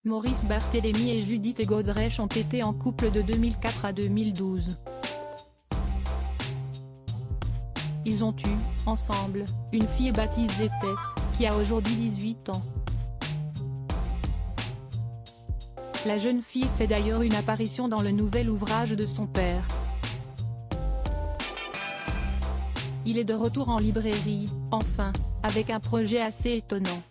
Maurice Barthélémy et Judith Godrèche ont été en couple de 2004 à 2012. Ils ont eu, ensemble, une fille baptisée Tess, qui a aujourd'hui 18 ans. La jeune fille fait d'ailleurs une apparition dans le nouvel ouvrage de son père. Il est de retour en librairie, enfin, avec un projet assez étonnant.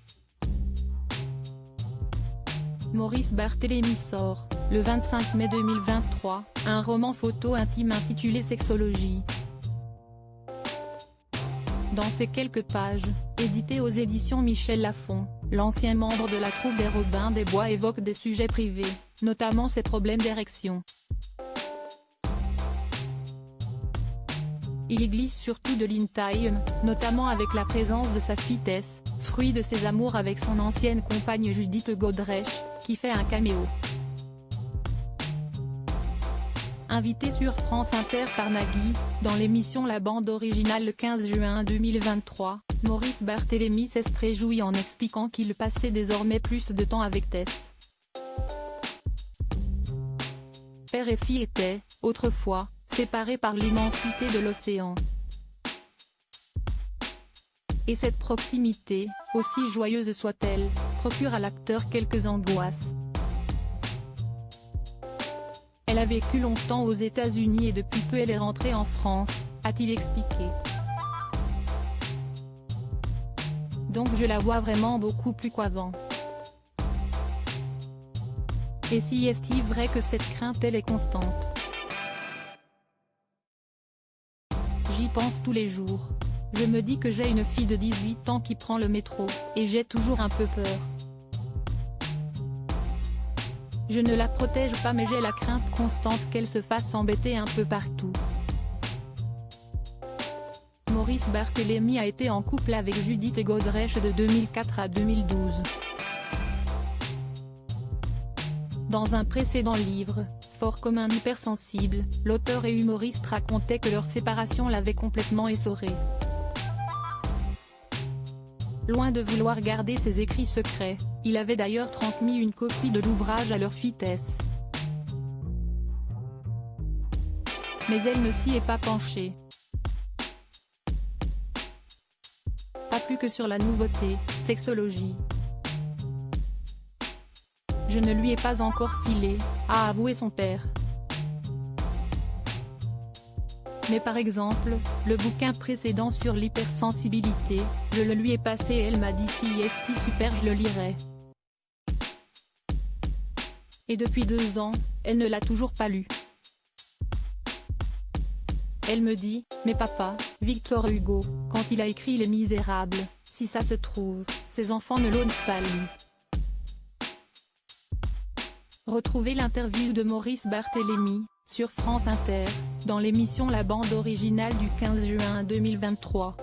Maurice Barthélémy sort, le 25 mai 2023, un roman photo intime intitulé Sexologie. Dans ces quelques pages, édité aux éditions Michel Lafon, l'ancien membre de la troupe des Robins des Bois évoque des sujets privés, notamment ses problèmes d'érection. Il y glisse surtout de l'intime, notamment avec la présence de sa fille Tess, fruit de ses amours avec son ancienne compagne Judith Godrèche, qui fait un caméo. Invité sur France Inter par Nagui, dans l'émission La Bande Originale le 15 juin 2023, Maurice Barthélémy s'est réjoui en expliquant qu'il passait désormais plus de temps avec Tess. Père et fille étaient, autrefois, séparés par l'immensité de l'océan. Et cette proximité, aussi joyeuse soit-elle, procure à l'acteur quelques angoisses. Elle a vécu longtemps aux États-Unis et depuis peu elle est rentrée en France, a-t-il expliqué. Donc je la vois vraiment beaucoup plus qu'avant. Et si est-il vrai que cette crainte elle est constante? J'y pense tous les jours. Je me dis que j'ai une fille de 18 ans qui prend le métro, et j'ai toujours un peu peur. Je ne la protège pas mais j'ai la crainte constante qu'elle se fasse embêter un peu partout. Maurice Barthélémy a été en couple avec Judith Godrèche de 2004 à 2012. Dans un précédent livre, Fort comme un hypersensible, l'auteur et humoriste racontait que leur séparation l'avait complètement essoré. Loin de vouloir garder ses écrits secrets, il avait d'ailleurs transmis une copie de l'ouvrage à leur fille Tess. Mais elle ne s'y est pas penchée. Pas plus que sur la nouveauté, Sexologie. Je ne lui ai pas encore filé, a avoué son père. Mais par exemple, le bouquin précédent sur l'hypersensibilité, je le lui ai passé et elle m'a dit si est super je le lirai. Et depuis 2 ans, elle ne l'a toujours pas lu. Elle me dit, mais papa, Victor Hugo, quand il a écrit Les Misérables, si ça se trouve, ses enfants ne l'ont pas lu. Retrouvez l'interview de Maurice Barthélémy, sur France Inter, dans l'émission La Bande Originale du 15 juin 2023.